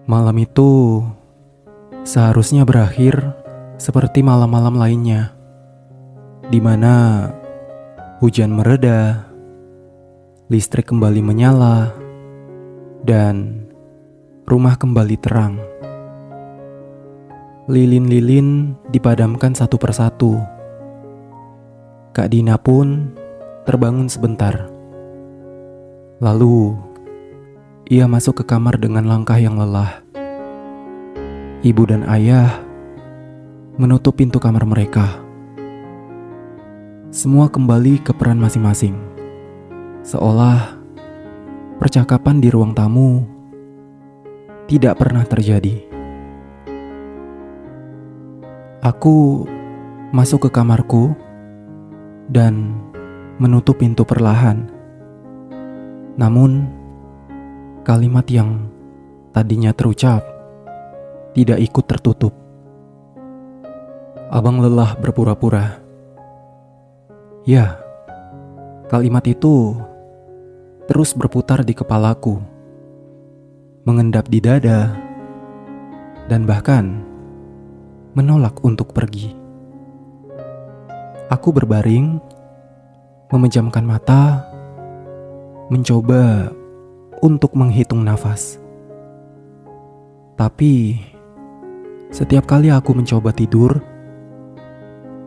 Malam itu seharusnya berakhir seperti malam-malam lainnya, di mana hujan mereda, listrik kembali menyala, dan rumah kembali terang. Lilin-lilin dipadamkan satu persatu. Kak Dina pun terbangun sebentar. Lalu ia masuk ke kamar dengan langkah yang lelah. Ibu dan ayah menutup pintu kamar mereka. Semua kembali ke peran masing-masing, seolah percakapan di ruang tamu tidak pernah terjadi. Aku masuk ke kamarku dan menutup pintu perlahan. Namun kalimat yang tadinya terucap tidak ikut tertutup. Abang lelah berpura-pura. Ya, kalimat itu terus berputar di kepalaku, mengendap di dada, dan bahkan menolak untuk pergi. Aku berbaring, memejamkan mata, mencoba untuk menghitung nafas. Tapi setiap kali aku mencoba tidur,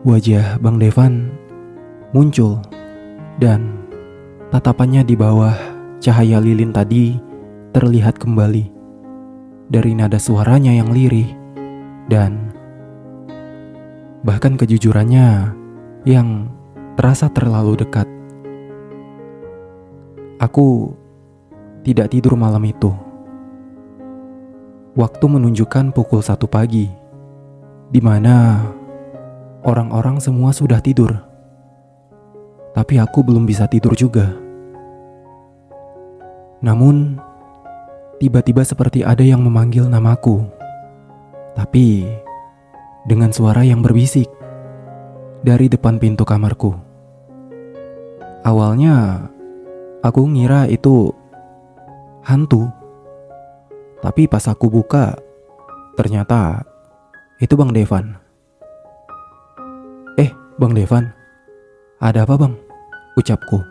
wajah Bang Devan muncul dan tatapannya di bawah cahaya lilin tadi terlihat kembali. Dari nada suaranya yang lirih dan bahkan kejujurannya yang terasa terlalu dekat. Aku tidak tidur malam itu. Waktu menunjukkan pukul 1 pagi, di mana orang-orang semua sudah tidur. Tapi aku belum bisa tidur juga. Namun, tiba-tiba seperti ada yang memanggil namaku. Tapi, dengan suara yang berbisik dari depan pintu kamarku. Awalnya, aku ngira itu hantu. Tapi pas aku buka, ternyata itu Bang Devan. Bang Devan, ada apa bang? Ucapku.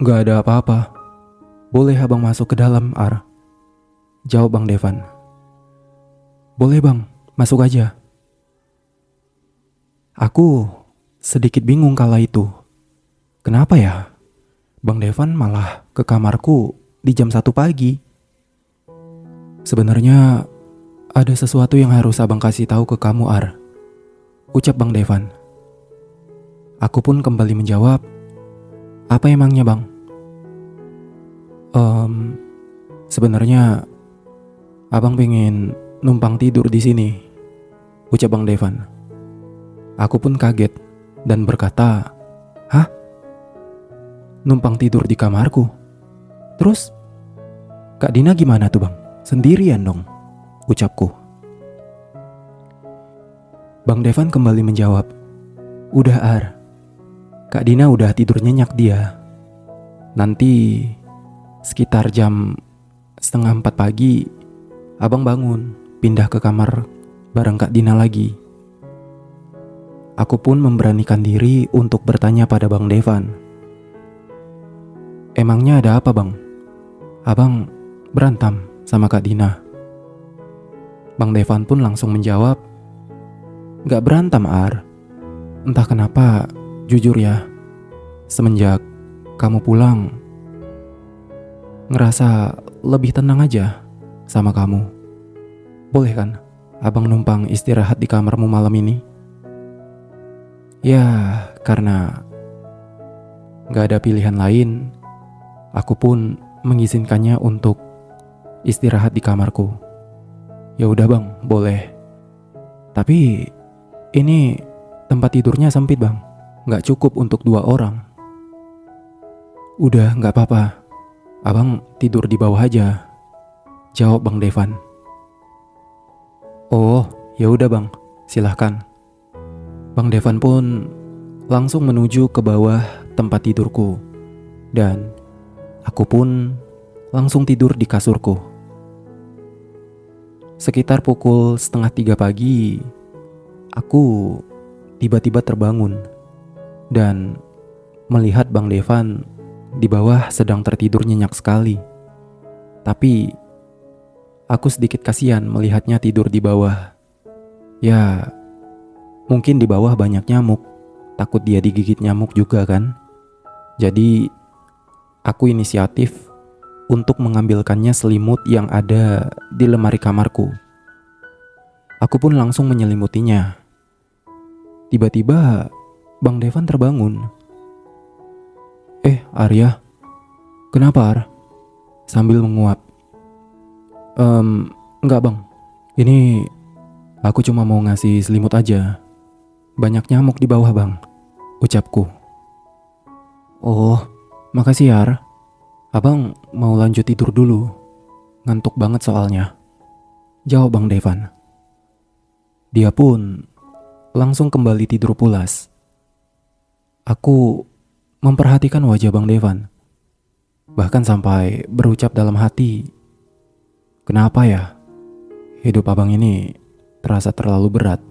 Gak ada apa-apa. Boleh abang masuk ke dalam, Ar? Jawab Bang Devan. Boleh bang, masuk aja. Aku sedikit bingung kala itu. Kenapa ya? Bang Devan malah ke kamarku di jam 1 pagi. Sebenarnya ada sesuatu yang harus abang kasih tahu ke kamu, Ar. Ucap Bang Devan. Aku pun kembali menjawab, apa emangnya bang? Sebenarnya abang pengen numpang tidur di sini, ucap Bang Devan. Aku pun kaget dan berkata, hah? Numpang tidur di kamarku? Terus Kak Dina gimana tuh bang? Sendirian dong, ucapku. Bang Devan kembali menjawab, udah Ar, Kak Dina udah tidur nyenyak dia. Nanti sekitar jam 3:30 pagi abang bangun, pindah ke kamar bareng Kak Dina lagi. Aku pun memberanikan diri untuk bertanya pada Bang Devan, emangnya ada apa bang? Abang berantem sama Kak Dina? Bang Devan pun langsung menjawab, gak berantem Ar. Entah kenapa, jujur ya, semenjak kamu pulang, ngerasa lebih tenang aja sama kamu. Boleh kan abang numpang istirahat di kamarmu malam ini? Ya, karena gak ada pilihan lain, aku pun mengizinkannya untuk istirahat di kamarku. Ya udah bang, boleh. Tapi ini tempat tidurnya sempit bang, gak cukup untuk 2 orang. Udah gak apa-apa, abang tidur di bawah aja, jawab Bang Devan. Oh, ya udah bang, silahkan. Bang Devan pun langsung menuju ke bawah tempat tidurku, dan aku pun langsung tidur di kasurku. Sekitar pukul 2:30 pagi, aku tiba-tiba terbangun dan melihat Bang Devan di bawah sedang tertidur nyenyak sekali. Tapi aku sedikit kasihan melihatnya tidur di bawah. Ya, mungkin di bawah banyak nyamuk. Takut dia digigit nyamuk juga kan. Jadi aku inisiatif untuk mengambilkannya selimut yang ada di lemari kamarku. Aku pun langsung menyelimutinya. Tiba-tiba Bang Devan terbangun. Arya, kenapa Ar? Sambil menguap. Enggak bang, ini aku cuma mau ngasih selimut aja. Banyak nyamuk di bawah bang, ucapku. Oh, makasih Ar. Abang mau lanjut tidur dulu. Ngantuk banget soalnya, jawab Bang Devan. Dia pun langsung kembali tidur pulas. Aku memperhatikan wajah Bang Devan, bahkan sampai berucap dalam hati, kenapa ya hidup abang ini terasa terlalu berat.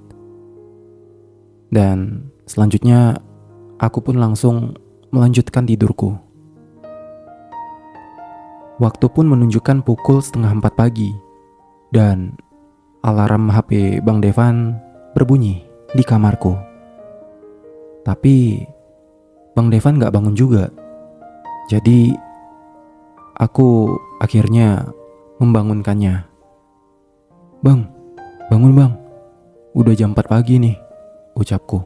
Dan selanjutnya aku pun langsung melanjutkan tidurku. Waktu pun menunjukkan pukul 3:30 pagi dan alarm HP Bang Devan berbunyi di kamarku. Tapi Bang Devan gak bangun juga. Jadi aku akhirnya membangunkannya. Bang, bangun bang. Udah jam 4 pagi nih, ucapku.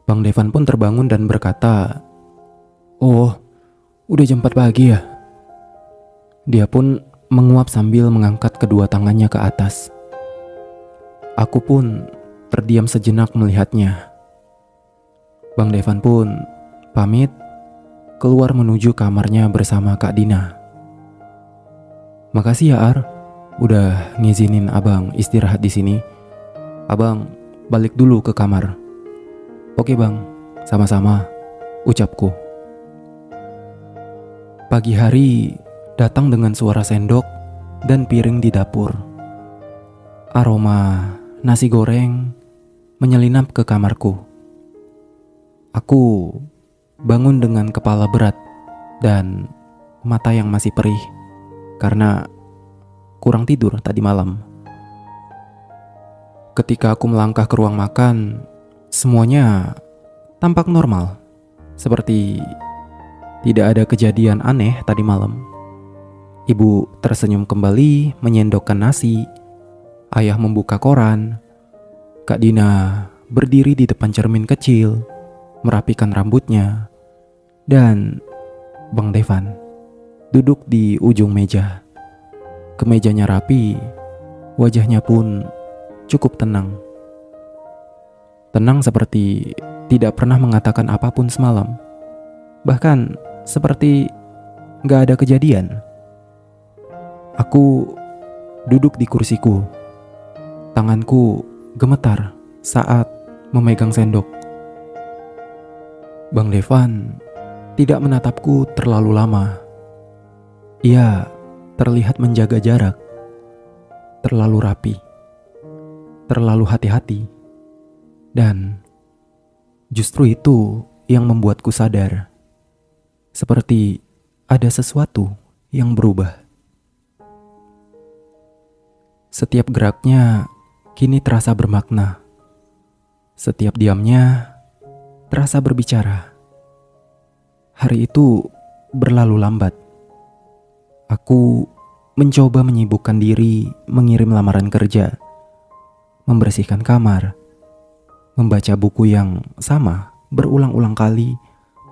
Bang Devan pun terbangun dan berkata, oh, udah jam 4 pagi ya? Dia pun menguap sambil mengangkat kedua tangannya ke atas. Aku pun terdiam sejenak melihatnya. Bang Devan pun pamit keluar menuju kamarnya bersama Kak Dina. Makasih ya Ar, udah ngizinin abang istirahat di sini. Abang balik dulu ke kamar. Oke bang, sama-sama, ucapku. Pagi hari datang dengan suara sendok dan piring di dapur. Aroma nasi goreng menyelinap ke kamarku. Aku bangun dengan kepala berat dan mata yang masih perih karena kurang tidur tadi malam. Ketika aku melangkah ke ruang makan, semuanya tampak normal, seperti tidak ada kejadian aneh tadi malam. Ibu tersenyum kembali menyendokkan nasi, ayah membuka koran, Kak Dina berdiri di depan cermin kecil, merapikan rambutnya, dan Bang Devan duduk di ujung meja. Kemejanya rapi, wajahnya pun cukup tenang. Tenang seperti tidak pernah mengatakan apapun semalam. Bahkan seperti gak ada kejadian. Aku duduk di kursiku. Tanganku gemetar saat memegang sendok. Bang Devan tidak menatapku terlalu lama. Ia terlihat menjaga jarak, terlalu rapi, terlalu hati-hati, dan justru itu yang membuatku sadar, seperti ada sesuatu yang berubah. Setiap geraknya kini terasa bermakna, setiap diamnya terasa berbicara. Hari itu berlalu lambat. Aku mencoba menyibukkan diri mengirim lamaran kerja, membersihkan kamar, membaca buku yang sama berulang-ulang kali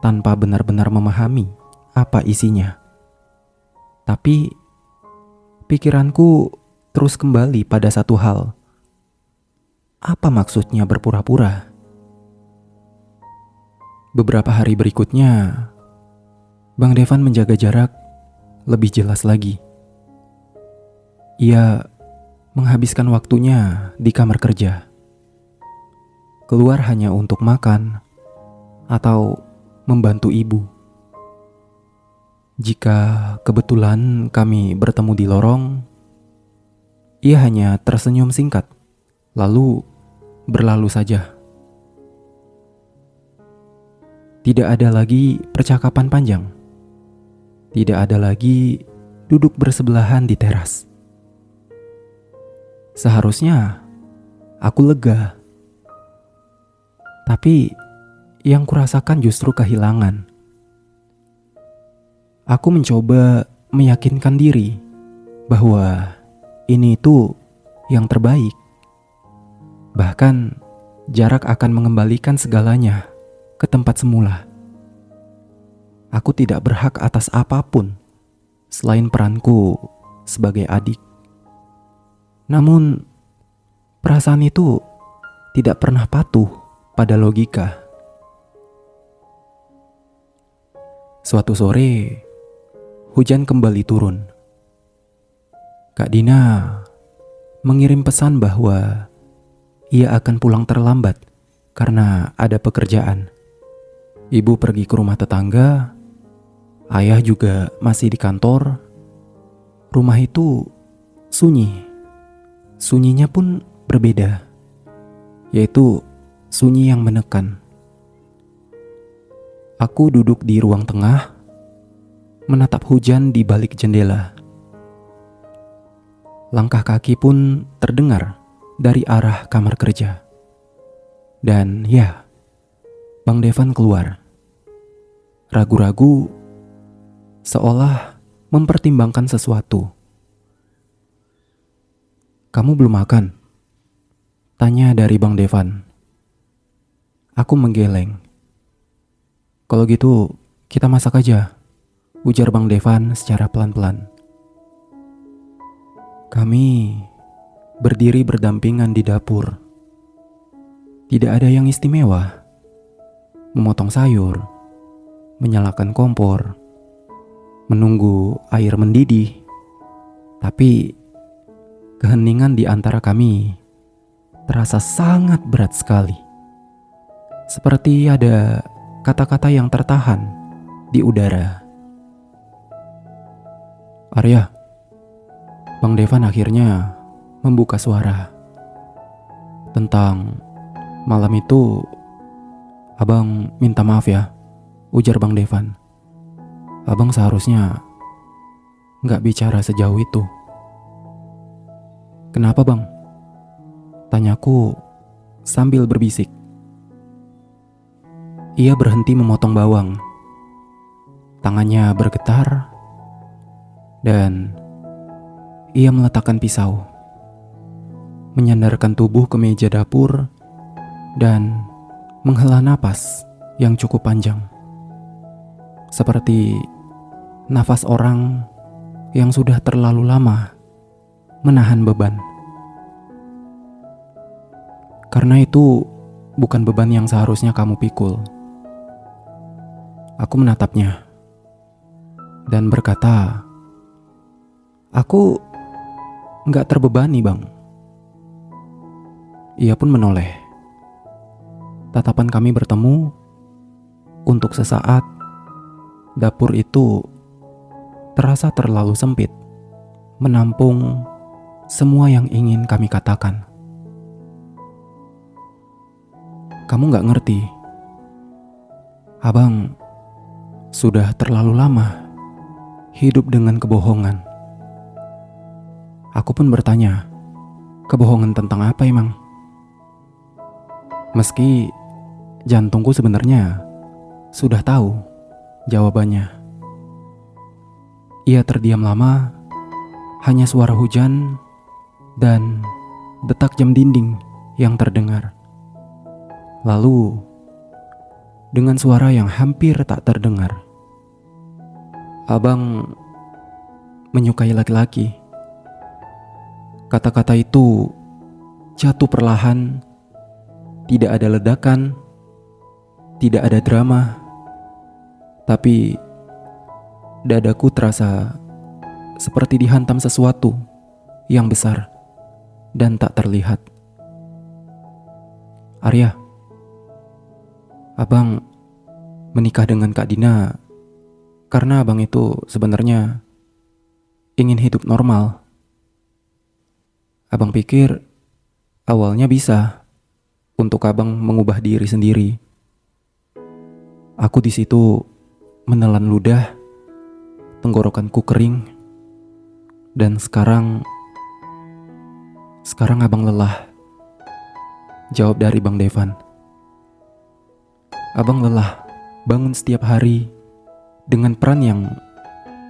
tanpa benar-benar memahami apa isinya. Tapi pikiranku terus kembali pada satu hal. Apa maksudnya berpura-pura? Beberapa hari berikutnya, Bang Devan menjaga jarak lebih jelas lagi. Ia menghabiskan waktunya di kamar kerja. Keluar hanya untuk makan atau membantu ibu. Jika kebetulan kami bertemu di lorong, ia hanya tersenyum singkat, lalu berlalu saja. Tidak ada lagi percakapan panjang. Tidak ada lagi duduk bersebelahan di teras. Seharusnya aku lega, tapi yang kurasakan justru kehilangan. Aku mencoba meyakinkan diri bahwa ini itu yang terbaik. Bahkan jarak akan mengembalikan segalanya ke tempat semula. Aku tidak berhak atas apapun selain peranku sebagai adik. Namun perasaan itu tidak pernah patuh pada logika. Suatu sore, hujan kembali turun. Kak Dina mengirim pesan bahwa ia akan pulang terlambat karena ada pekerjaan. Ibu pergi ke rumah tetangga, ayah juga masih di kantor. Rumah itu sunyi. Sunyinya pun berbeda, yaitu sunyi yang menekan. Aku duduk di ruang tengah, menatap hujan di balik jendela. Langkah kaki pun terdengar dari arah kamar kerja. Dan ya, Bang Devan keluar. Ragu-ragu, seolah mempertimbangkan sesuatu. "Kamu belum makan?" tanya dari Bang Devan. Aku menggeleng. "Kalau gitu, kita masak aja," ujar Bang Devan secara pelan-pelan. Kami berdiri berdampingan di dapur. Tidak ada yang istimewa. Memotong sayur, menyalakan kompor, menunggu air mendidih. Tapi keheningan di antara kami terasa sangat berat sekali. Seperti ada kata-kata yang tertahan di udara. "Arya," Bang Devan akhirnya membuka suara. "Tentang malam itu, Abang minta maaf ya," ujar Bang Devan. "Abang seharusnya gak bicara sejauh itu." "Kenapa Bang?" tanyaku sambil berbisik. Ia berhenti memotong bawang. Tangannya bergetar dan ia meletakkan pisau, menyandarkan tubuh ke meja dapur dan menghela napas yang cukup panjang. Seperti nafas orang yang sudah terlalu lama menahan beban. "Karena itu bukan beban yang seharusnya kamu pikul." Aku menatapnya dan berkata, "Aku gak terbebani Bang." Ia pun menoleh. Tatapan kami bertemu. Untuk sesaat, dapur itu terasa terlalu sempit, menampung semua yang ingin kami katakan. "Kamu gak ngerti. Abang sudah terlalu lama hidup dengan kebohongan." Aku pun bertanya, "Kebohongan tentang apa emang?" Meski jantungku sebenarnya sudah tahu jawabannya. Ia terdiam lama, hanya suara hujan dan detak jam dinding yang terdengar. Lalu, dengan suara yang hampir tak terdengar, "Abang menyukai laki-laki." Kata-kata itu jatuh perlahan, tidak ada ledakan, tidak ada drama, tapi dadaku terasa seperti dihantam sesuatu yang besar dan tak terlihat. "Arya, Abang menikah dengan Kak Dina Karena abang itu sebenarnya ingin hidup normal. Abang pikir awalnya bisa untuk abang mengubah diri sendiri. Aku di situ menelan ludah, tenggorokanku kering, dan sekarang abang lelah. Jawab dari Bang Devan. Abang lelah bangun setiap hari dengan peran yang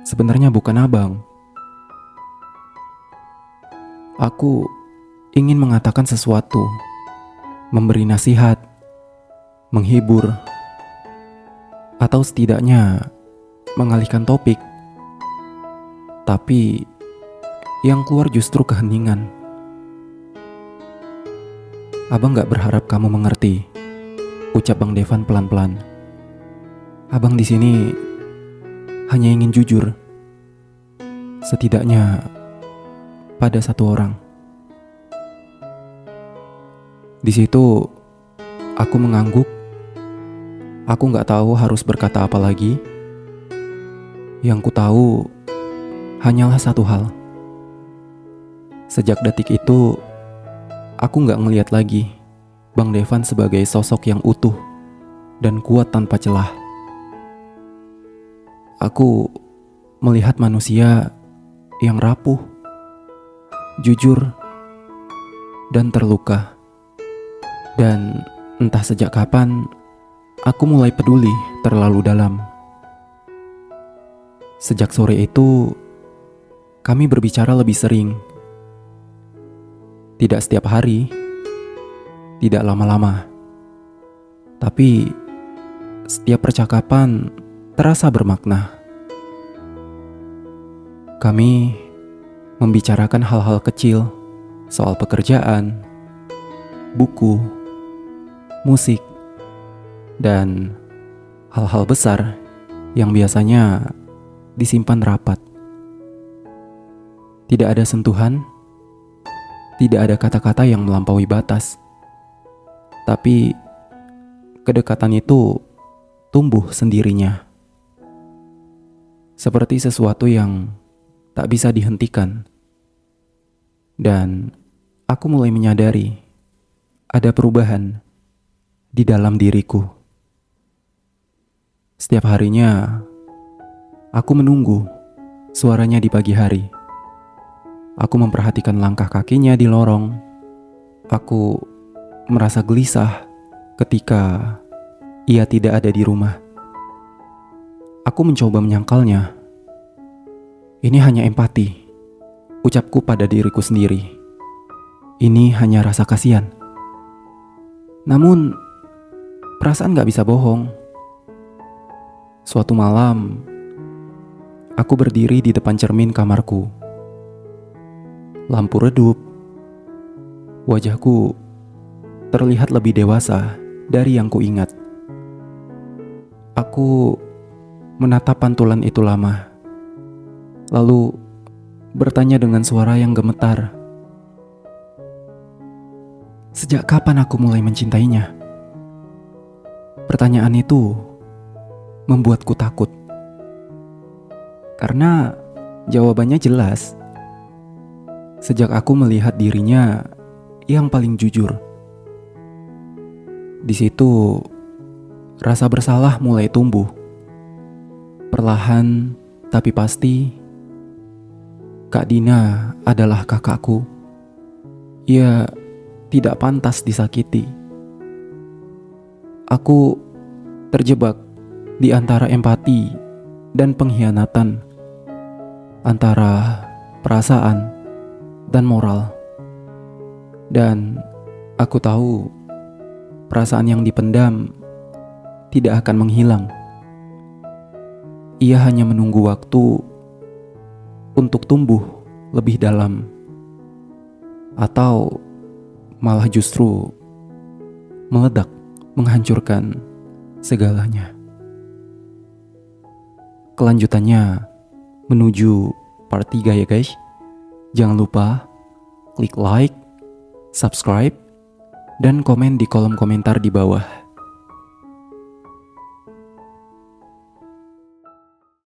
sebenarnya bukan abang. Aku ingin mengatakan sesuatu, memberi nasihat, menghibur, atau setidaknya mengalihkan topik. Tapi yang keluar justru keheningan. Abang gak berharap kamu mengerti, ucap Bang Devan pelan-pelan. Abang di sini hanya ingin jujur, setidaknya pada satu orang. Di situ aku mengangguk. Aku gak tahu harus berkata apa lagi. Yang ku tahu hanyalah satu hal. Sejak detik itu, aku gak ngelihat lagi Bang Devan sebagai sosok yang utuh dan kuat tanpa celah. Aku melihat manusia yang rapuh, jujur, dan terluka. Dan entah sejak kapan, aku mulai peduli terlalu dalam. Sejak sore itu, kami berbicara lebih sering. Tidak setiap hari, tidak lama-lama, tapi setiap percakapan terasa bermakna. Kami membicarakan hal-hal kecil soal pekerjaan, buku, musik, dan hal-hal besar yang biasanya disimpan rapat. Tidak ada sentuhan, tidak ada kata-kata yang melampaui batas. Tapi kedekatan itu tumbuh sendirinya. Seperti sesuatu yang tak bisa dihentikan. Dan aku mulai menyadari ada perubahan di dalam diriku. Setiap harinya aku menunggu suaranya di pagi hari. Aku memperhatikan langkah kakinya di lorong. Aku merasa gelisah ketika ia tidak ada di rumah. Aku mencoba menyangkalnya. Ini hanya empati, ucapku pada diriku sendiri. Ini hanya rasa kasihan. Namun, perasaan gak bisa bohong. Suatu malam, aku berdiri di depan cermin kamarku. Lampu redup. Wajahku terlihat lebih dewasa dari yang kuingat. Aku menatap pantulan itu lama, lalu bertanya dengan suara yang gemetar. Sejak kapan aku mulai mencintainya? Pertanyaan itu membuatku takut. Karena jawabannya jelas. Sejak aku melihat dirinya yang paling jujur. Di situ rasa bersalah mulai tumbuh. Perlahan tapi pasti, Kak Dina adalah kakakku. Ia tidak pantas disakiti. Aku terjebak di antara empati dan pengkhianatan, antara perasaan dan moral. Dan aku tahu perasaan yang dipendam tidak akan menghilang. Ia hanya menunggu waktu untuk tumbuh lebih dalam, atau malah justru meledak, menghancurkan segalanya. Kelanjutannya menuju part 3 ya guys. Jangan lupa klik like, subscribe, dan komen di kolom komentar di bawah.